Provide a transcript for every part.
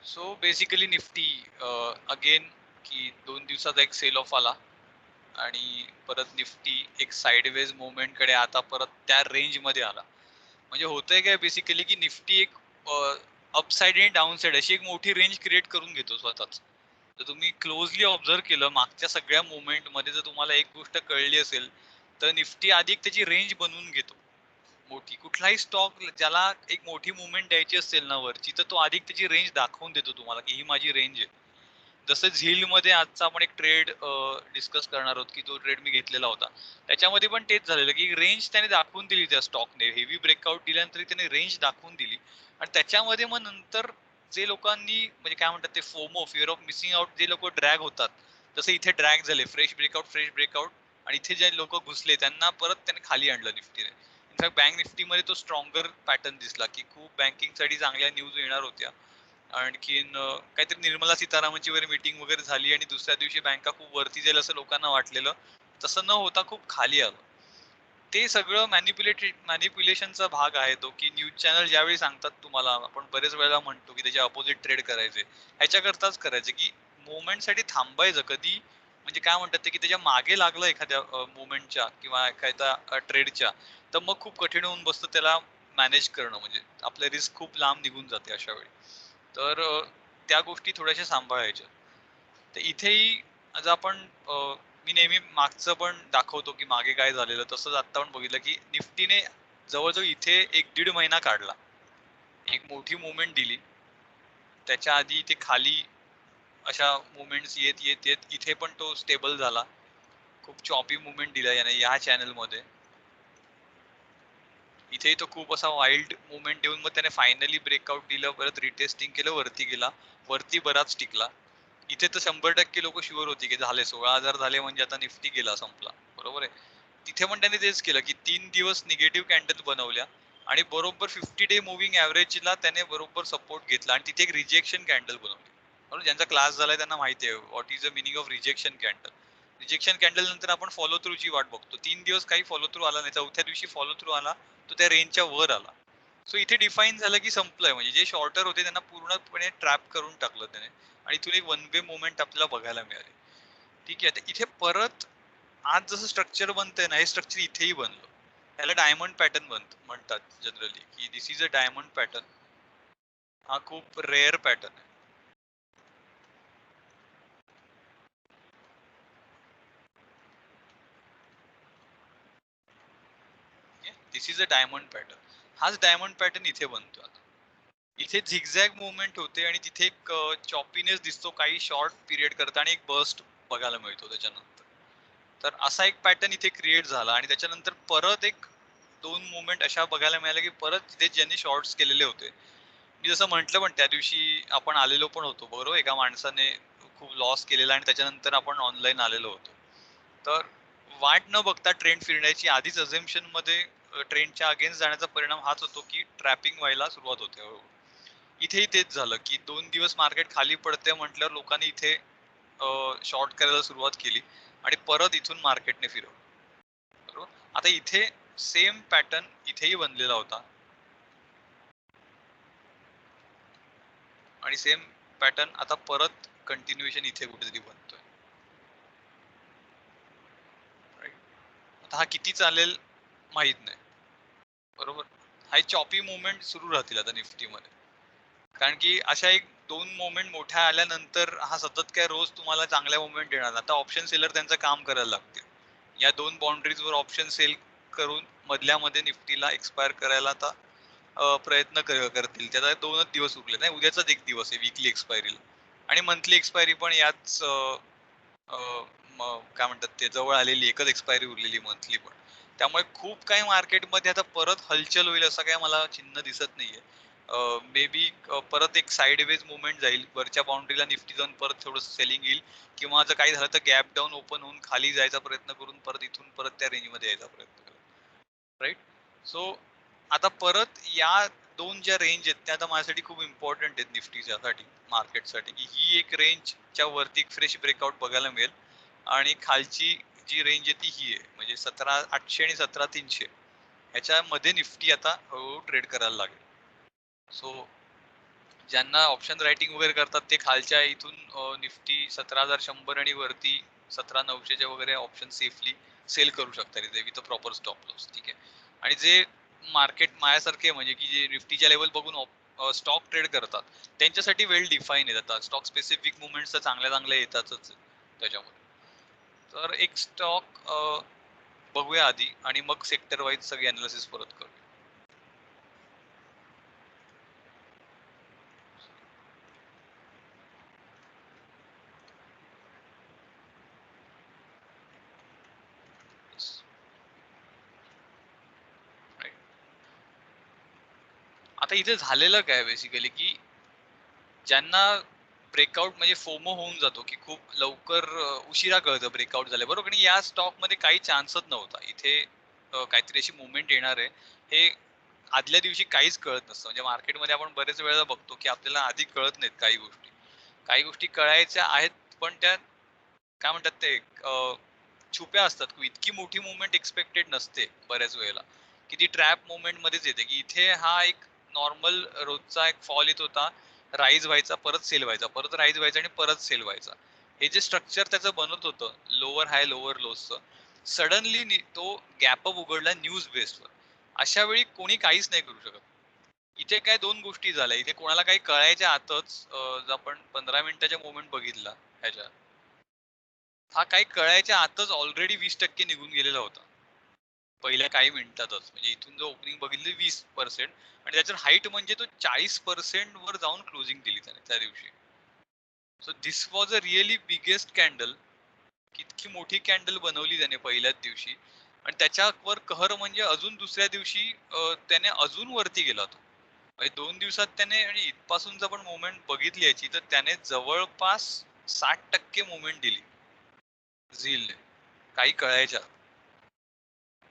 So basically Nifty again की 2 दिवसाचा एक सेल ऑफ आला आणि परत निफ्टी एक साइडवेज मुवमेंट कडे आता परत त्या रेंज मध्ये आला. म्हणजे होतंय काय बेसिकली की निफ्टी एक अपसाइड आणि डाऊन साइड अशी एक मोठी रेंज क्रिएट करून घेतो स्वतःच. तर तुम्ही क्लोजली ऑब्झर्व केलं मागच्या सगळ्या मुवमेंट मध्ये जर तुम्हाला एक गोष्ट कळली असेल तर निफ्टी आधी एक त्याची रेंज बनवून घेतो मोठी. कुठलाही स्टॉक ज्याला एक मोठी मुवमेंट द्यायची असेल ना वरची तर तो आधी त्याची रेंज दाखवून देतो तुम्हाला की ही माझी रेंज आहे. जसं झील मध्ये आजचा आपण एक ट्रेड डिस्कस करणार आहोत की जो ट्रेड मी घेतलेला होता त्याच्यामध्ये पण तेच झालेलं की रेंज त्याने दाखवून दिली त्या स्टॉकने हेवी ब्रेकआउट दिल्यानंतर त्याने रेंज दाखवून दिली आणि त्याच्यामध्ये मग नंतर जे लोकांनी म्हणजे काय म्हणतात ते FOMO fear of missing out जे लोक ड्रॅग होतात जसं इथे ड्रॅग झाले फ्रेश ब्रेकआउट आणि इथे जे लोक घुसले त्यांना परत त्याने खाली आणलं निफ्टीने. इनफॅक्ट बँक निफ्टीमध्ये तो स्ट्रॉंगर पॅटर्न दिसला की खूप बँकिंग साठी चांगल्या न्यूज येणार होत्या. आणखीन काहीतरी निर्मला सीतारामनची वगैरे मीटिंग वगैरे झाली आणि दुसऱ्या दिवशी बँका खूप वरती जाईल असं लोकांना वाटलेलं. तसं न होता खूप खाली आलं. ते सगळं मॅनिप्युलेशनचा भाग आहे तो की न्यूज चॅनल ज्यावेळी सांगतात तुम्हाला आपण बरेच वेळेला म्हणतो की त्याचे अपोजिट ट्रेड करायचे ह्याच्याकरताच करायचे की मुवमेंट साठी थांबायचं कधी म्हणजे काय म्हणतात ते की त्याच्या मागे लागलं एखाद्या मुवमेंटच्या किंवा एखाद्या ट्रेडच्या तर मग खूप कठीण होऊन बसतं त्याला मॅनेज करणं म्हणजे आपलं रिस्क खूप लांब निघून जाते अशा वेळी. तर त्या गोष्टी थोड्याशा सांभाळायच्या. तर इथेही आज आपण मी नेहमी मागचं पण दाखवतो की मागे काय झालेलं तसंच आता पण बघितलं की निफ्टीने जवळजवळ इथे 1-1.5 महिना काढला. एक मोठी मुवमेंट दिली. त्याच्या आधी इथे खाली अशा मुवमेंट्स येत येत येत इथे पण तो स्टेबल झाला. खूप चॉपी मुवमेंट दिला याने या चॅनलमध्ये. इथेही तो खूप असा वाईल्ड मुवमेंट देऊन मग त्याने फायनली ब्रेकआउट दिलं परत रिटेस्टिंग केलं वरती गेला. वरती बराच टिकला. इथे तर 100% लोक शुअर होती की झाले 16,000 झाले म्हणजे आता निफ्टी गेला संपला. बरोबर आहे. तिथे पण त्यांनी तेच केलं की 3 दिवस निगेटिव्ह कॅन्डल बनवल्या आणि बरोबर 50 डे मुव्हिंग ऍव्हरेजला त्याने बरोबर सपोर्ट घेतला आणि तिथे एक रिजेक्शन कॅन्डल बनवली. बरोबर ज्यांचा क्लास झालाय त्यांना माहिती आहे what is the meaning of rejection candle. Rejection candle नंतर आपण फॉलो थ्रूची वाट बघतो. 3 दिवस काही फॉलो थ्रू आला नाही, चौथ्या दिवशी फॉलो थ्रू आला तो त्या रेंजच्या वर आला. सो इथे डिफाईन झालं की संपलंय म्हणजे जे शॉर्टर होते त्यांना पूर्णपणे ट्रॅप करून टाकलं त्याने आणि इथून एक वन वे मुवमेंट आपल्याला बघायला मिळाली. ठीक आहे. तर इथे परत आज जसं स्ट्रक्चर बनतंय ना हे स्ट्रक्चर इथेही बनलं. त्याला डायमंड पॅटर्न म्हणतात जनरली की दिस इज अ डायमंड पॅटर्न. हा खूप रेअर पॅटर्न आहे. दिस इज अ डायमंड पॅटर्न. हाच डायमंड पॅटर्न इथे बनतो आता. इथे झिगझॅग मुवमेंट होते आणि तिथे एक चॉपीनेस दिसतो काही शॉर्ट पिरियड करता आणि एक बर्स्ट बघायला मिळतो त्याच्यानंतर. तर असा एक पॅटर्न इथे क्रिएट झाला आणि त्याच्यानंतर परत एक 2 मुवमेंट अशा बघायला मिळाल्या की परत तिथे ज्यांनी शॉर्ट्स केलेले होते. मी जसं म्हटलं पण त्या दिवशी आपण आलेलो पण होतो बरोबर एका माणसाने खूप लॉस केलेला आणि त्याच्यानंतर आपण ऑनलाईन आलेलो होतो. तर वाट न बघता ट्रेंड फिरण्याची आधीच अझम्पशन मध्ये ट्रेंडच्या अगेन्स्ट जाण्याचा परिणाम हाच होतो की ट्रॅपिंग व्हायला सुरुवात होते हळूहळू. इथेही तेच झालं की 2 दिवस मार्केट खाली पडते म्हटल्यावर लोकांनी इथे शॉर्ट करायला सुरुवात केली आणि परत इथून मार्केटने फिरवलं. बरोबर. आता इथे सेम पॅटर्न इथेही बनलेला होता आणि सेम पॅटर्न आता परत कंटिन्युएशन इथे कुठेतरी बनतोय. राईट. आता हा किती चालेल माहित नाही. बरोबर. हा चॉपी मुवमेंट सुरू राहतील आता निफ्टीमध्ये. कारण की अशा एक 2 मुवमेंट मोठ्या आल्यानंतर हा सतत काय रोज तुम्हाला चांगल्या मुवमेंट देणार. आता ऑप्शन सेलर त्यांचं काम करायला लागतील. या 2 बाउंड्रीजवर ऑप्शन सेल करून मधल्यामध्ये निफ्टीला एक्सपायर करायला आता प्रयत्न करतील. त्याचा 2च दिवस उरले नाही उद्याचाच एक दिवस आहे वीकली एक्सपायरीला आणि मंथली एक्सपायरी पण याच काय म्हणतात ते जवळ आलेली एकच एक्सपायरी उरलेली मंथली पण. त्यामुळे खूप काही मार्केटमध्ये आता परत हलचल होईल असं काही मला चिन्ह दिसत नाहीये. मे बी परत एक साइडवेज मुवमेंट जाईल वरच्या बाउंड्रीला निफ्टी जाऊन परत थोडं सेलिंग येईल किंवा जर काही झालं तर गॅप डाऊन ओपन होऊन खाली जायचा प्रयत्न करून परत इथून परत त्या रेंजमध्ये यायचा प्रयत्न करेल. राईट. सो आता परत या 2 ज्या रेंज आहेत त्या आता माझ्यासाठी खूप इम्पॉर्टंट आहेत निफ्टीच्यासाठी मार्केटसाठी की ही एक रेंजच्या वरती एक फ्रेश ब्रेकआउट बघायला मिळेल आणि खालची जी रेंज आहे ती ही आहे म्हणजे 17,800 आणि 17,300 ह्याच्यामध्ये निफ्टी आता हळूहळू ट्रेड करायला लागेल. सो ज्यांना ऑप्शन रायटिंग वगैरे करतात ते खालच्या इथून निफ्टी 17,100 आणि वरती 17,900 वगैरे ऑप्शन सेफली सेल करू शकतात इथे विथ प्रॉपर स्टॉप लॉस. ठीक आहे. आणि जे मार्केट माझ्यासारखे म्हणजे की जे निफ्टीच्या लेवल बघून स्टॉक ट्रेड करतात त्यांच्यासाठी वेल डिफाईन आहे. आता स्टॉक स्पेसिफिक मुवमेंट्स तर चांगल्या चांगल्या येतातच त्याच्यामध्ये. तर एक स्टॉक बघूया आधी आणि मग सेक्टर वाईज सगळी अनालिसिस परत करूया. आता इथे झालेलं काय बेसिकली की ज्यांना ब्रेकआउट म्हणजे फोमो होऊन जातो की खूप लवकर उशिरा कळतं ब्रेकआउट झालं बरोबर. आणि या स्टॉक मध्ये काही चान्सच नव्हता इथे काहीतरी अशी मुवमेंट येणार आहे हे आदल्या दिवशी काहीच कळत नसतं. म्हणजे मार्केटमध्ये आपण बरेच वेळा बघतो की आपल्याला आधी कळत नाहीत काही गोष्टी कळायच्या आहेत पण त्या काय म्हणतात ते छुप्या असतात. इतकी मोठी मुवमेंट एक्सपेक्टेड नसते बऱ्याच वेळेला की ती ट्रॅप मुवमेंट मध्येच येते की इथे हा एक नॉर्मल रोजचा एक फॉल येत होता, राईज व्हायचा, परत सेल व्हायचा, परत राईज व्हायचा आणि परत सेल व्हायचा. हे जे स्ट्रक्चर त्याचं बनत होतं लोअर हाय लोअर लोजचं, सडनली तो गॅप अप उघडला न्यूज बेस्डवर. अशा वेळी कोणी काहीच नाही करू शकत. इथे काय दोन गोष्टी झाल्या. इथे कोणाला काही कळायच्या आतच जर आपण 15 मिनिटाच्या मोमेंट बघितला ह्याच्या, हा काही कळायच्या आतच ऑलरेडी 20% निघून गेलेला होता पहिल्या काही मिनिटातच. म्हणजे इथून जो ओपनिंग बघितली 20% आणि त्याच्यावर हाईट म्हणजे तो 40% वर जाऊन क्लोजिंग दिली त्याने त्या दिवशी. So this was a really biggest candle. इतकी मोठी कॅन्डल बनवली त्याने पहिल्याच दिवशी आणि त्याच्यावर कहर म्हणजे अजून दुसऱ्या दिवशी त्याने अजून वरती गेला तो. म्हणजे 2 दिवसात त्याने आणि इथपासून जर आपण मुवमेंट बघितली याची तर त्याने जवळपास 60% मुवमेंट दिली झीलने काही कळायच्या.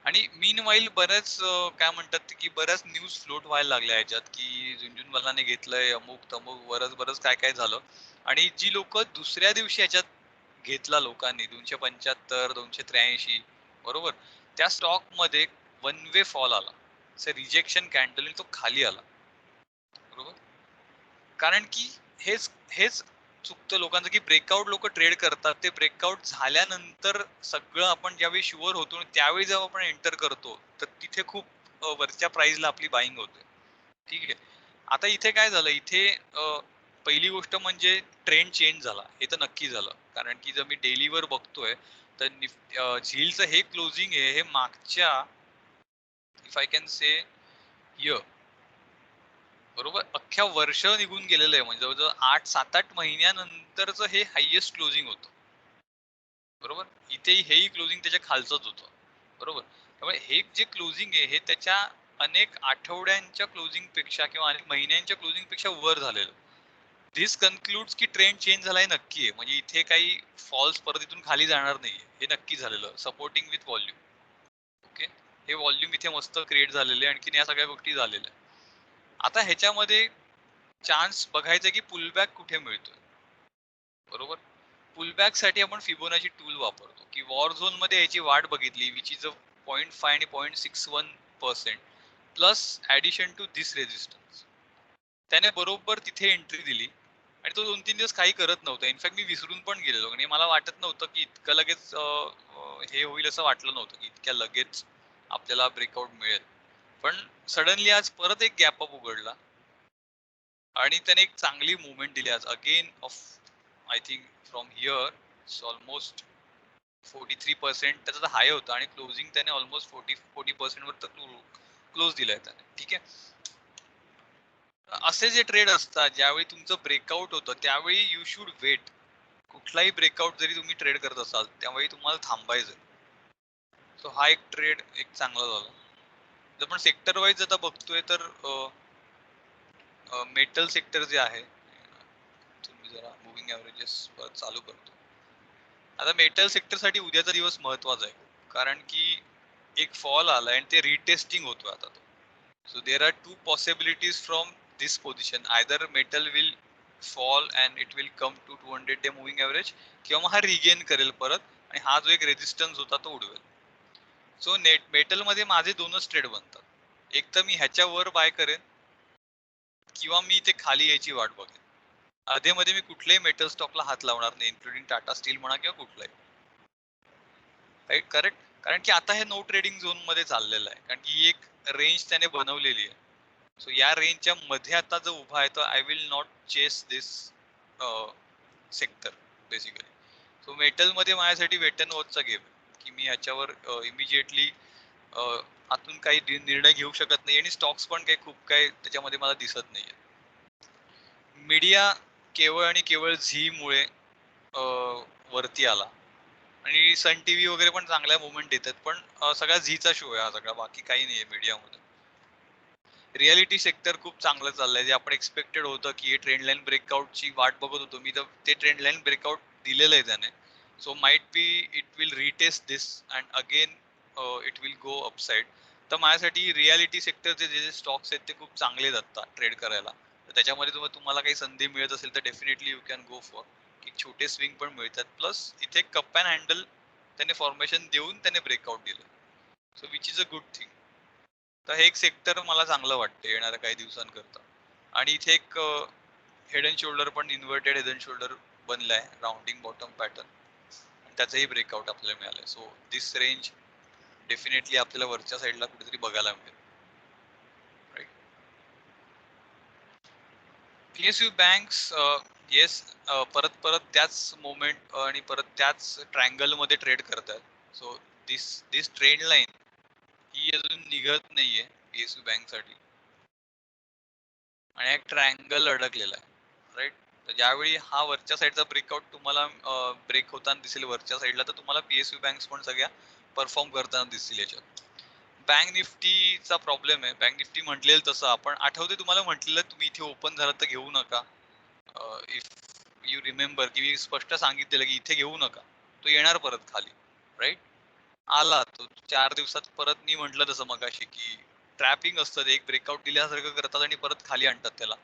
आणि मीन वाईल बऱ्याच काय म्हणतात की बऱ्याच न्यूज फ्लोट व्हायला लागल्या याच्यात की झुंझुनवालाने घेतलंय अमुक तमुक बरंच बरंच काय काय झालं. आणि जी लोक दुसऱ्या दिवशी याच्यात घेतला लोकांनी 275 283 बरोबर त्या स्टॉक मध्ये वन वे फॉल आला. रिजेक्शन कॅन्डल तो खाली आला बरोबर. कारण की हेच हेच चुकतं लोकांचं की ब्रेकआउट लोक ट्रेड करतात. ते ब्रेकआउट झाल्यानंतर सगळं आपण ज्यावेळी शुअर होतो त्यावेळी जेव्हा आपण एंटर करतो तर तिथे खूप वरच्या प्राइसला आपली बाईंग होते. ठीक आहे. आता इथे काय झालं इथे पहिली गोष्ट म्हणजे ट्रेंड चेंज झाला हे तर नक्की झालं. कारण की जर मी डेलीवर बघतोय तर झीलचं हे क्लोजिंग आहे हे मागच्या इफ आय कॅन से बरोबर अख्ख्या वर्ष निघून गेलेलं आहे. म्हणजे जवळजवळ 8-7-8 महिन्यानंतरच हे हायएस्ट क्लोजिंग होतं बरोबर. इथेही हेही क्लोजिंग त्याच्या खालचंच होतं बरोबर. त्यामुळे हे जे क्लोजिंग आहे हे त्याच्या अनेक आठवड्यांच्या क्लोजिंग पेक्षा किंवा अनेक महिन्यांच्या क्लोजिंग पेक्षा वर झालेलं. दिस कन्क्लुड्स की ट्रेंड चेंज झालाय नक्की आहे. म्हणजे इथे काही फॉल्स परत इथून खाली जाणार नाहीये हे नक्की झालेलं. Supporting with volume. ओके. हे व्हॉल्यूम इथे मस्त क्रिएट झालेले आणखीन या सगळ्या गोष्टी झालेल्या. आता ह्याच्यामध्ये चान्स बघायचा की पुलबॅक कुठे मिळतोय बरोबर. पुलबॅक साठी आपण फिबोनाची टूल वापरतो की वॉर झोन मध्ये याची वाट बघितली विच इज अ 0.5 आणि 0.61% plus addition to this resistance. त्याने बरोबर तिथे एंट्री दिली आणि तो 2-3 दिवस काही करत नव्हता. इनफॅक्ट मी विसरून पण गेलेलो आणि मला वाटत नव्हतं की इतकं लगेच हे होईल असं वाटलं नव्हतं की इतक्या लगेच आपल्याला ब्रेकआउट मिळेल. पण सडनली आज परत एक गॅप अप उघडला आणि त्याने एक चांगली मुवमेंट दिली आज again of I think from here almost 43% त्याचा हाय होता आणि क्लोजिंग त्याने ऑलमोस्ट 40% वर तर क्लोज दिलाय त्याने. ठीक आहे. असे जे ट्रेड असतात ज्यावेळी तुमचं ब्रेकआउट होतं त्यावेळी यू शुड वेट. कुठलाही ब्रेकआउट जरी तुम्ही ट्रेड करत असाल त्यावेळी तुम्हाला थांबायचं. सो हा एक ट्रेड एक चांगला झाला. जर आपण सेक्टर वाईज आता बघतोय तर मेटल सेक्टर जे आहे तुम्ही जरा मुव्हिंग एव्हरेजेस चालू करतो. आता मेटल सेक्टर साठी उद्याचा दिवस महत्वाचा आहे कारण की एक फॉल आलाय आणि ते रिटेस्टिंग होतोय आता तो. So there are two possibilities from this position. Either metal will fall and it will come to 200 day moving average किंवा हा रिगेन करेल परत आणि हा जो एक रेजिस्टन्स होता तो उडवेल. सो मेटल मध्ये माझे दोनच ट्रेड बनतात. एक तर मी ह्याच्यावर बाय करेन किंवा मी इथे खाली यायची वाट बघेन. मध्ये मी कुठल्याही मेटल स्टॉकला हात लावणार नाही, इन्क्लुडिंग टाटा स्टील म्हणा किंवा कुठलाही. Right, correct. कारण की आता हे नो ट्रेडिंग झोन मध्ये चाललेलं आहे, कारण की ही एक रेंज त्याने बनवलेली आहे. सो या रेंजच्या मध्ये आता जर उभा आहे तर I will not chase this sector basically. So metal मध्ये माझ्यासाठी वेट अँड वॉचचा गेम आहे, की मी याच्यावर इमिजिएटली आतून काही निर्णय घेऊ शकत नाही आणि स्टॉक्स पण काही खूप काही त्याच्यामध्ये मला दिसत नाहीये. मीडिया केवळ आणि केवळ झी मुळे वरती आला आणि सन टीव्ही वगैरे पण चांगल्या मुवमेंट देतात, पण सगळा झीचा शो आहे हा सगळा, बाकी काही नाहीये मीडियामध्ये. रियालिटी सेक्टर खूप चांगलं चाललंय, जे आपण एक्सपेक्टेड होतं की हे ट्रेंड लाईन ब्रेकआउटची वाट बघत होतो मी, तर ते ट्रेंड लाईन ब्रेकआउट दिलेलं आहे त्याने. So might be it will retest this and again it will go upside. तर माझ्यासाठी रियालिटी सेक्टरचे जे जे स्टॉक्स आहेत ते खूप चांगले जातात ट्रेड करायला. तर त्याच्यामध्ये तुम्हाला काही संधी मिळत असेल तर definitely you can go for, की छोटे स्विंग पण मिळतात. प्लस इथे कप अँड हँडल त्याने फॉर्मेशन देऊन त्याने ब्रेकआउट दिलं, so which is a good thing. तर हे एक सेक्टर मला चांगलं वाटतं येणाऱ्या काही दिवसांकरता. आणि इथे एक हेड अँड शोल्डर पण इन्व्हर्टेड हेड अँड शोल्डर बनलाय, राउंडिंग बॉटम पॅटर्न, आणि त्याचंही ब्रेकआउट आपल्याला मिळालंय. सो दिस रेंज डेफिनेटली आपल्याला वरच्या साईडला कुठेतरी बघायला मिळेल. राईट. पीएसयू बँक्स, येस, परत परत त्याच मोमेंट आणि परत त्याच ट्रायंगल मध्ये ट्रेड करतात. So this this trend line ही अजून निघत नाहीये पीएसयू बँक साठी, आणि एक ट्रायंगल अडकलेला आहे. राईट. तर ज्यावेळी हा वरच्या साईडचा ब्रेकआउट तुम्हाला ब्रेक होताना दिसेल वरच्या साईडला, तर तुम्हाला पीएसयू बँक्स पण सगळ्या परफॉर्म करताना दिसतील याच्यात. बँक निफ्टीचा प्रॉब्लेम आहे. बँक निफ्टी म्हटलेलं तसं आपण आठवते तुम्हाला म्हटलेलं, तुम्ही इथे ओपन झालं तर घेऊ नका. इफ यू रिमेंबर की मी स्पष्ट सांगितलेलं की इथे घेऊ नका, तो येणार परत खाली. राईट. आला तो 4 दिवसात परत, मी म्हटलं तसं मगाशी की ट्रॅपिंग असतं, एक ब्रेकआउट दिल्यासारखं करतात आणि परत खाली आणतात त्याला.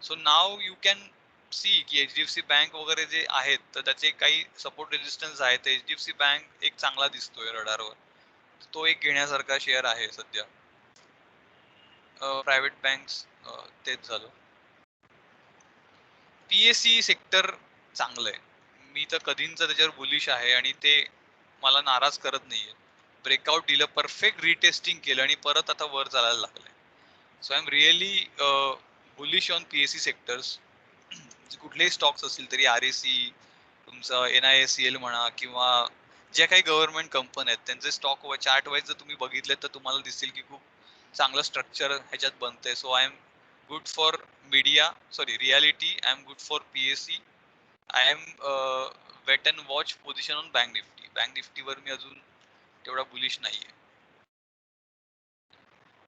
So now you can see की एचडीएफसी बँक वगैरे जे आहेत तर त्याचे काही सपोर्ट रेजिस्टन्स आहेत. एचडीएफसी बँक एक चांगला दिसतोय रडारवर, तो एक घेण्यासारखा शेअर आहे सध्या. प्रायव्हेट बँक्स तेच झालं. पीएससी सेक्टर चांगलं आहे, मी तर कधीच त्याच्यावर बुलिश आहे आणि ते मला नाराज करत नाहीये. ब्रेकआउट दिलं, परफेक्ट रिटेस्टिंग केलं आणि परत आता वर चालायला लागलंय. So I am really bullish on PSC sectors. कुठलेही स्टॉक्स असतील तरी, आरएसी तुमचं, एनआयएससीएल म्हणा किंवा ज्या काही गव्हर्नमेंट कंपन्या आहेत त्यांचे स्टॉक चार्ट वाईज जर तुम्ही बघितले तर तुम्हाला दिसेल की खूप चांगलं स्ट्रक्चर ह्याच्यात बनतंय. So I am good for media, sorry reality, I am good for PSC. I am wait and watch position on Bank Nifty. Bank निफ्टीवर मी अजून तेवढा बुलिश नाहीये.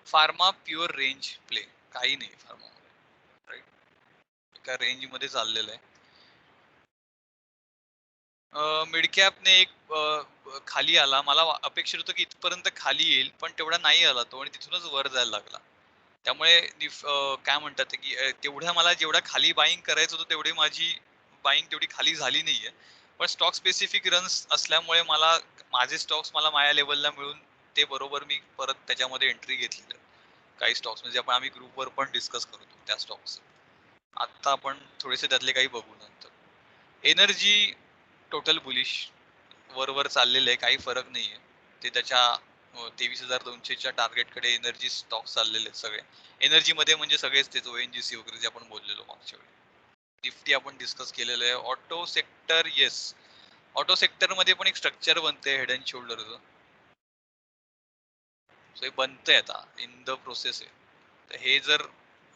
फार्मा प्युअर रेंज प्ले, काही नाही फार्मा, राईट. एका रेंज मध्ये चाललेलं आहे. मिड कॅपने एक खाली आला, मला अपेक्षित होतं की इथपर्यंत खाली येईल, पण तेवढा नाही आला तो आणि तिथूनच वर जायला लागला. त्यामुळे काय म्हणतात की तेवढ्या मला जेवढा खाली बाईंग करायचं होतं तेवढी माझी बाईंग तेवढी खाली झाली नाहीये. पण स्टॉक स्पेसिफिक रन्स असल्यामुळे मला माझे स्टॉक्स मला माझ्या लेवलला मिळून ते बरोबर मी परत त्याच्यामध्ये एंट्री घेतली. काही स्टॉक्स म्हणजे आपण आम्ही ग्रुपवर पण डिस्कस करतो त्या स्टॉक्स. आता आपण थोडेसे त्यातले काही बघू नंतर. एनर्जी टोटल बुलिश, वर चाललेलं आहे, काही फरक नाहीये. ते त्याच्या 23,200च्या टार्गेटकडे एनर्जी स्टॉक चाललेले आहेत सगळे. एनर्जी मध्ये म्हणजे सगळेच तेच ओएनजीसी वगैरे जे आपण बोललेलो मागच्या वेळी. निफ्टी आपण डिस्कस केलेलं आहे. Auto sector, yes, auto sector मध्ये पण एक स्ट्रक्चर बनते हेड अँड शोल्डरचं. सो हे बनतंय आता, इन द प्रोसेस आहे. तर हे जर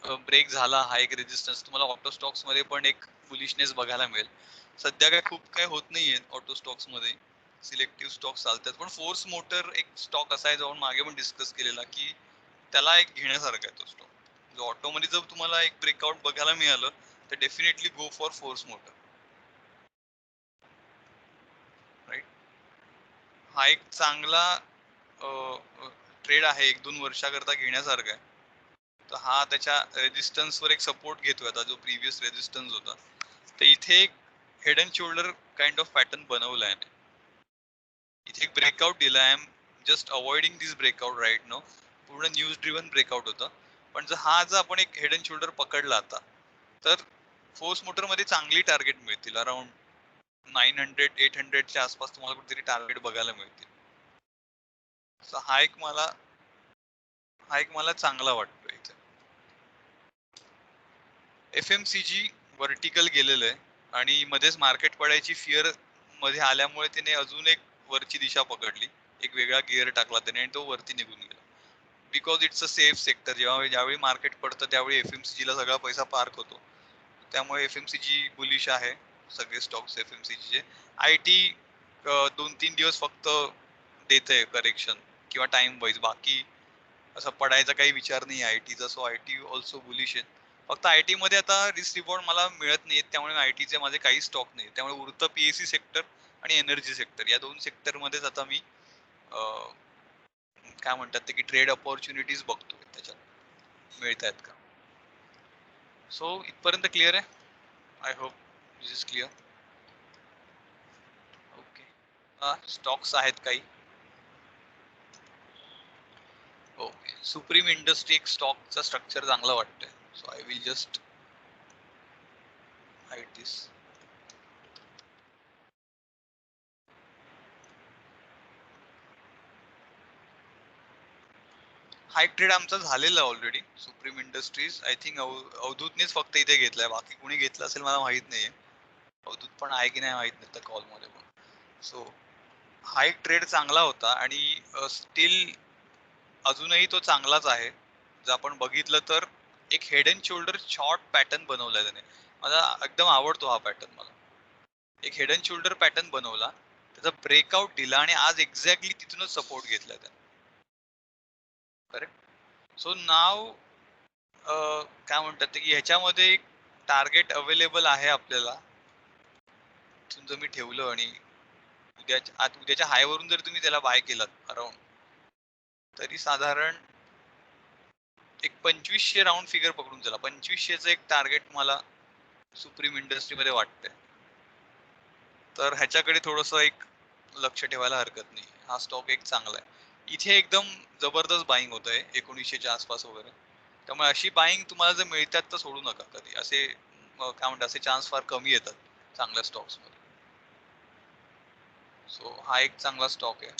ब्रेक झाला, हा एक रेजिस्टन्स, तुम्हाला ऑटो स्टॉक्स मध्ये पण एक बुलिशनेस बघायला मिळेल. सध्या काय खूप काय होत नाहीये ऑटो स्टॉक्स मध्ये, सिलेक्टिव्ह स्टॉक्स चालतात. पण फोर्स मोटर एक स्टॉक असा आहे, जाऊन मागे पण डिस्कस केलेला की त्याला एक घेण्यासारखा आहे तो स्टॉक. जो ऑटो मध्ये जर तुम्हाला एक ब्रेकआउट बघायला मिळालं तर definitely go for Force Motor. Right. हा एक चांगला ट्रेड आहे, 1-2 वर्षाकरता घेण्यासारखा आहे. तर हा त्याच्या रेजिस्टन्सवर एक सपोर्ट घेतोय आता, जो प्रिव्हियस रेजिस्टन्स होता. तर इथे एक head and shoulder kind of pattern बनवलाय. इथे एक ब्रेकआउट दिला. I am just avoiding this breakout right now. पूर्ण न्यूज ड्रिव्हन ब्रेकआउट होता, पण जर आपण एक हेड अँड शोल्डर पकडला आता, तर फोर्स मोटर मध्ये चांगली टार्गेट मिळतील. अराउंड 900-800च्या आसपास तुम्हाला कुठेतरी टार्गेट बघायला मिळतील. So हा एक मला चांगला वाटतो इथे. FMCG व्हर्टिकल गेलेलं आहे आणि मध्येच मार्केट पडायची फिअर मध्ये आल्यामुळे त्याने अजून एक वरची दिशा पकडली, एक वेगळा गिअर टाकला त्याने आणि तो वरती निघून गेला. Because it's a safe sector. ज्यावेळी मार्केट पडतं त्यावेळी FMCG ला सगळा पैसा पार्क होतो. त्यामुळे FMCG बुलिश आहे, सगळे स्टॉक्स FMCG चे. IT 2-3 दिवस फक्त देते करेक्शन किंवा टाइम वाईज, बाकी असं पडायचा काही विचार नाही आयटीचा. सो IT ऑल्सो बुलिश आहे. फक्त IT मध्ये आता रिस्क रिवॉर्ड मला मिळत नाहीत, त्यामुळे IT चे माझे काही स्टॉक नाही. त्यामुळे उरतं PSE सेक्टर आणि एनर्जी सेक्टर. या 2 सेक्टर मध्येच आता मी काय म्हणतात ते की ट्रेड अपॉर्च्युनिटीज बघतोय, त्याच्यात मिळत आहेत का. सो इथपर्यंत क्लिअर आहे. I hope this is clear. Okay, stocks आहेत काही. ओके, सुप्रीम इंडस्ट्री एक स्टॉकचा स्ट्रक्चर चांगला वाटतंय. So I will just hide this. हा एक ट्रेड आमचा झालेला already. Supreme Industries I think अवधूतनेच फक्त इथे घेतलाय, बाकी कोणी घेतलं असेल मला माहित नाहीये. अवधूत पण आहे की नाही माहित नाही त्या कॉल मध्ये पण. सो हा एक ट्रेड चांगला होता आणि स्टील अजूनही तो चांगलाच आहे. जर आपण बघितलं तर एक head and shoulder short pattern बनवलाय त्याने. मला एकदम आवडतो हा पॅटर्न. मला एक हेड अँड शोल्डर पॅटर्न बनवला, त्याचा ब्रेकआउट दिला आणि आज एक्झॅक्टली तिथूनच सपोर्ट घेतला त्याने. करेक्ट. सो नाव काय म्हणतात ते की ह्याच्यामध्ये एक टार्गेट अवेलेबल आहे आपल्याला. जर मी ठेवलं आणि उद्याच्या हाय वरून जर तुम्ही त्याला बाय केलात अराउंड, तरी साधारण एक 2500 राऊंड फिगर पकडून चला. 2500चं एक टार्गेट मला सुप्रीम इंडस्ट्री मध्ये वाटतंय. तर ह्याच्याकडे थोडस एक लक्ष ठेवायला हरकत नाही. हा स्टॉक एक चांगला आहे. इथे एकदम जबरदस्त बाईंग होत आहे 1900च्या आसपास वगैरे. त्यामुळे अशी बाईंग तुम्हाला जर मिळतात तर सोडू नका कधी. असे काय म्हणतात, असे चान्स फार कमी येतात चांगल्या स्टॉक्स मध्ये. सो हा एक चांगला स्टॉक आहे.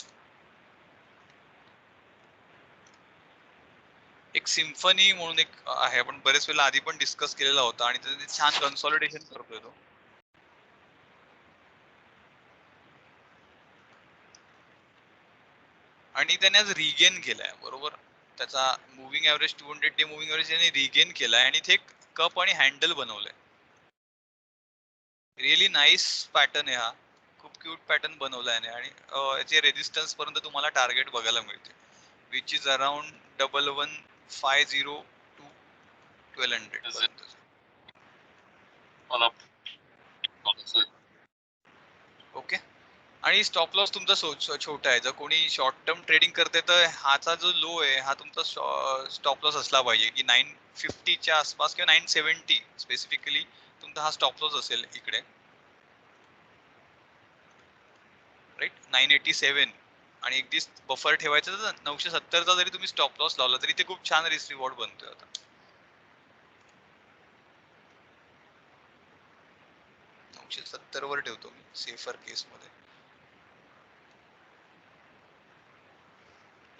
एक सिम्फनी म्हणून एक आहे, आपण बरेच वेळेला आधी पण डिस्कस केलेला होता आणि त्याचे छान कन्सॉलिडेशन करतोय तो. आणि त्याने आज रिगेन केलाय बरोबर. त्याचा moving average 200 day moving average त्याने रिगेन केलाय आणि इथे एक कप आणि हँडल बनवलंय. रिअली नाईस पॅटर्न आहे हा. खूप क्यूट पॅटर्न बनवलाय आणि याचे रेजिस्टन्स पर्यंत तुम्हाला टार्गेट बघायला मिळते, विच इज अराउंड 1150 टू 1200 पर्यंत. ओके. आणि स्टॉप लॉस तुमचा छोटा आहे. जर कोणी शॉर्ट टर्म ट्रेडिंग करते तर हाचा जो लो आहे हा तुमचा स्टॉप लॉस असला पाहिजे की 950च्या आसपास किंवा 970 स्पेसिफिकली तुमचा हा स्टॉप लॉस असेल इकडे, राईट. 987 आणि एक दिस बफर ठेवायचं तर 970चा जरी तुम्ही स्टॉप लॉस लावला तरी ते खूप छान रिस्क रिवॉर्ड बनतोय. आता 970 वर ठेवतो मी सेफर केस मध्ये.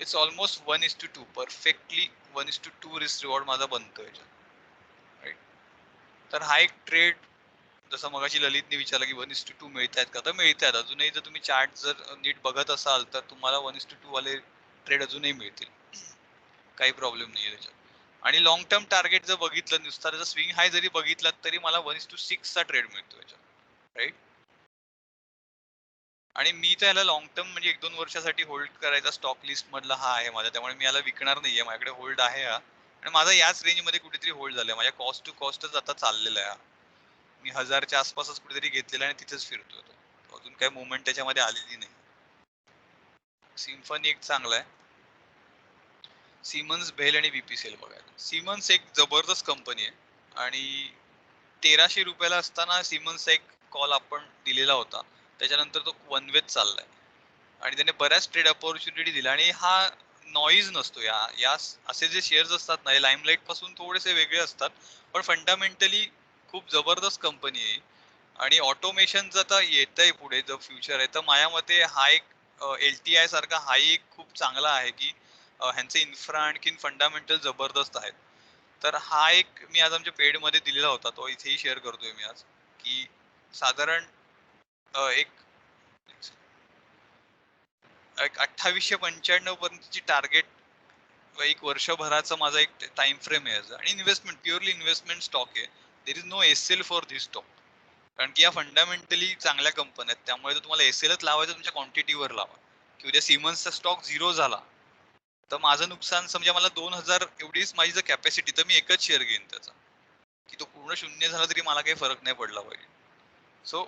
It's almost 1:2, perfectly 1:2 risk reward माझा बनतोय, राईट. तर हा एक ट्रेड, जसं मगाशी ललितने विचारलं की 1:2 मिळत आहेत का, तर मिळत आहेत. अजूनही जर तुम्ही चार्ट जर नीट बघत असाल तर तुम्हाला 1:2 वाले ट्रेड अजूनही मिळतील, काही प्रॉब्लेम नाहीये त्याच्यात. आणि लॉंग टर्म टार्गेट जर बघितलं, नुसता त्याचा स्विंग हाय जरी बघितला तरी मला 1:6 चा ट्रेड मिळतो याच्यात, राईट. आणि मी तर याला लॉंग टर्म म्हणजे 1-2 वर्षासाठी होल्ड करायचा स्टॉक लिस्ट मधला हा आहे माझा. त्यामुळे मी याला विकणार नाहीये, माझ्याकडे होल्ड आहे हा. आणि माझा याच रेंज मध्ये कुठेतरी होल्ड झालाय, माझ्या कॉस्ट टू कॉस्टच आता चाललेला आहे. मी 1000च्या आसपासच कुठेतरी घेतलेला आणि तिथेच फिरतोय तो. अजून काही मुवमेंट त्याच्यामध्ये आलेली नाही. सिम्फनी एक चांगला आहे. सिमन्स, बेल आणि BPCL बघायला. सिमन्स एक जबरदस्त कंपनी आहे आणि 1300 रुपयाला असताना सिमन्सचा एक कॉल आपण दिलेला होता. त्याच्यानंतर तो वन वेच चाललाय आणि त्याने बऱ्याच ट्रेड अपॉर्च्युनिटी दिल्या आणि हा नॉईज नसतो. या असे जे शेअर्स असतात ना, हे लाईमलाईट पासून थोडेसे वेगळे असतात, पण फंडामेंटली खूप जबरदस्त कंपनी आहे. आणि ऑटोमेशन आता येतंय पुढे, जो फ्युचर आहे, तर माझ्या मते हा एक LTI सारखा हा एक खूप चांगला आहे की ह्यांचे इन्फ्रा आणखीन फंडामेंटल जबरदस्त आहेत. तर हा एक मी आज आमच्या पेड मध्ये दिलेला होता, तो इथेही शेअर करतोय मी आज, की साधारण एक 2895 पर्यंतची टार्गेट एक वर्षभराचा माझा एक टाइम फ्रेम आहे आणि इन्व्हेस्टमेंट, प्युअरली इन्व्हेस्टमेंट स्टॉक आहे. There is no SL for this stock. कारण की या फंडामेंटली चांगल्या कंपन्या आहेत, त्यामुळे जर तुम्हाला SLच लावायचं तुमच्या क्वांटिटीवर लावा. की उद्या सिमन्सचा स्टॉक 0 झाला तर माझं नुकसान समजा, मला 2000 एवढीच माझी जर कॅपॅसिटी, तर मी एकच शेअर घेईन त्याचा, की तो पूर्ण शून्य झाला तरी मला काही फरक नाही पडला पाहिजे. सो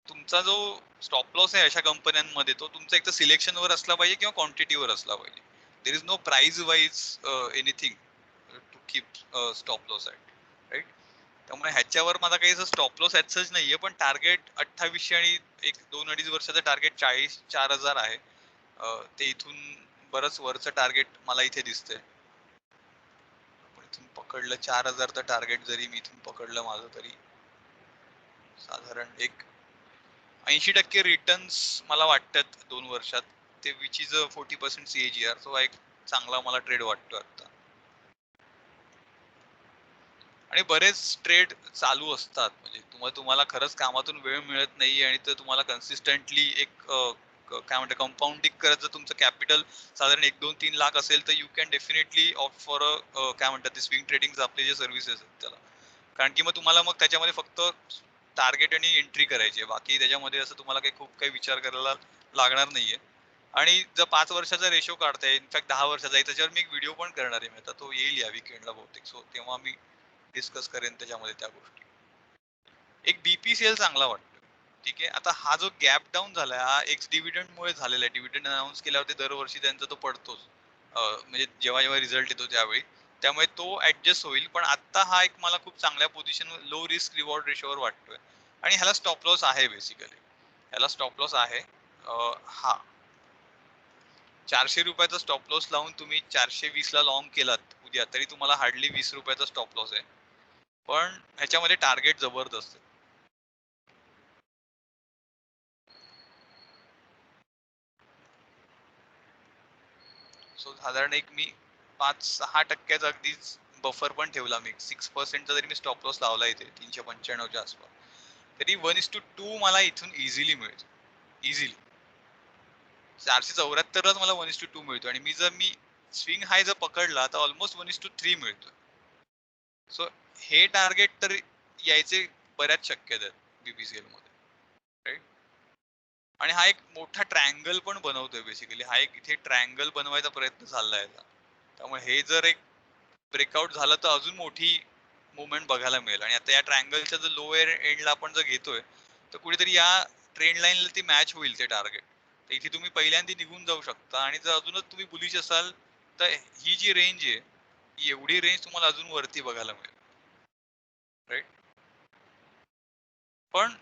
तुमचा जो स्टॉप लॉस आहे अशा कंपन्यांमध्ये, तो तुमचा एक तर सिलेक्शनवर असला पाहिजे किंवा क्वांटिटीवर असला पाहिजे. There is no price wise anything to keep stop loss at, right. त्यामुळे ह्याच्यावर माझा काही स्टॉप लॉस ॲज नाहीये, पण टार्गेट 2800 आणि एक 2-2.5 वर्षाचं टार्गेट 40,000 आहे. ते इथून बरंच वरचं टार्गेट मला इथे दिसतंय. इथून पकडलं 4000 तर टार्गेट जरी मी इथून पकडलं माझं, तरी साधारण एक 80% रिटर्न्स मला वाटतात 2 वर्षात, ते विच इज 40% CAGR. सो एक चांगला मला ट्रेड वाटतो आता. आणि बरेच ट्रेड चालू असतात, म्हणजे तुम्हाला खरंच कामातून वेळ मिळत नाही आणि तर तुम्हाला कन्सिस्टंटली एक काय म्हणतात कंपाऊंडिंग करत, जर तुमचं कॅपिटल साधारण 1-2-3 लाख असेल, तर you can definitely opt for काय म्हणतात ते स्विंग ट्रेडिंग आपले जे सर्व्हिसेस आहेत त्याला. कारण की मग तुम्हाला मग त्याच्यामध्ये फक्त टार्गेट आणि एंट्री करायची आहे, बाकी त्याच्यामध्ये असं तुम्हाला काही खूप काही विचार करायला लागणार नाहीये. आणि जर 5 वर्षाचा रेशो काढताय, इनफॅक्ट 10 वर्षाचा आहे, त्याच्यावर मी एक व्हिडिओ पण करणार आहे. मी आता तो येईल या वीकेंडला बहुतेक, सो तेव्हा मी डिस्कस करेन त्याच्यामध्ये त्या गोष्टी. एक BPCL चांगला वाटतो. ठीक आहे, आता हा जो गॅप डाऊन झालाय, हा एक्स डिव्हिडंड मुळे झालेला आहे. डिव्हिडंड अनाऊन्स केल्यावरती दरवर्षी त्यांचा तो पडतोच, म्हणजे जेव्हा जेव्हा रिझल्ट येतो त्यावेळी, त्यामुळे तो ऍडजस्ट होईल. पण आता हा एक मला खूप चांगल्या पोझिशन, लो रिस्क रिवॉर्ड रेशोवर वाटतोय. आणि ह्याला स्टॉप लॉस आहे, बेसिकली ह्याला स्टॉप लॉस आहे. हा 400 रुपयाचा स्टॉप लॉस लावून तुम्ही 420 ला लॉंग केलात उद्या, तरी तुम्हाला हार्डली 20 रुपयाचा स्टॉप लॉस आहे. पण ह्याच्यामध्ये टार्गेट जबरदस्त आहे. सो साधारण एक मी 5-6% अगदीच बफर पण ठेवला. मी 6% जरी मी स्टॉप लॉस लावला इथे 395च्या आसपास, तरी 1:2 मला इथून इझिली मिळतो. इझिली 474च मला 1:2 मिळतो. आणि मी स्विंग हाय जर पकडला तर ऑलमोस्ट 1:3 मिळतो. सो हे टार्गेट तर यायचे बऱ्याच शक्यता आहेत BPCL मध्ये, राईट. आणि हा एक मोठा ट्रायंगल पण बनवतोय. बेसिकली हा एक इथे ट्रायंगल बनवायचा प्रयत्न चाललाय. त्यामुळे हे जर एक ब्रेकआउट झालं तर अजून मोठी मुवमेंट बघायला मिळेल. आणि आता या ट्रायंगलच्या जर लोअर एंडला आपण जर घेतोय, तर कुठेतरी या ट्रेंड लाईनला ती मॅच होईल ते टार्गेट. तर इथे तुम्ही पहिल्यांदा निघून जाऊ शकता. आणि जर अजूनच तुम्ही बुलिश असाल, तर ही जी रेंज आहे, एवढी रेंज तुम्हाला अजून वरती बघायला मिळेल, राईट. पण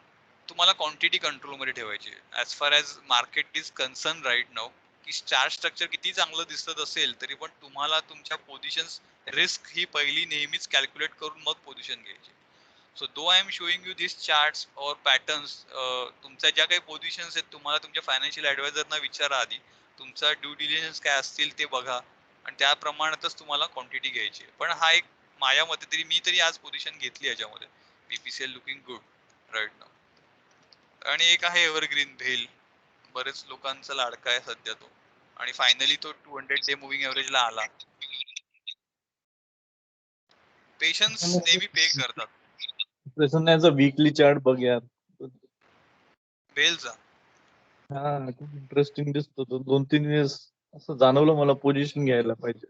तुम्हाला क्वांटिटी कंट्रोलमध्ये ठेवायची आहे. As far as market is concern right now, की चार्ट स्ट्रक्चर किती चांगलं दिसत असेल, तरी पण तुम्हाला तुमच्या पोझिशन्स रिस्क ही पहिली नेहमीच कॅल्क्युलेट करून मग पोझिशन घ्यायची. So though I am showing you this charts और पॅटर्न्स, तुमच्या ज्या काही पोझिशन्स आहेत, तुम्हाला तुमच्या फायनान्शियल ऍडवायझरना विचारा आधी, तुमचा ड्यू डिलिजन्स काय असतील ते बघा, आणि त्या प्रमाणातच तुम्हाला क्वांटिटी घ्यायची. पण हा एक माझ्या मते तरी, मी तरी आज पोझिशन घेतली याच्यामध्ये. BPCL looking good right now. आणि एक आहे एव्हरग्रीन भेल, बरेच लोकांचा लाडका आहे सध्या तो, आणि फायनली तो 200 डे मुव्हिंग एव्हरेजला आला. पेशन्स नेहमी पे करतात. प्रसन्नाचा वीकली चार्ट बघ यार. भेलचा हा खूप इंटरेस्टिंग दिसतो तो. 2-3 वेळेस असं जाणवलं मला पोझिशन घ्यायला पाहिजे.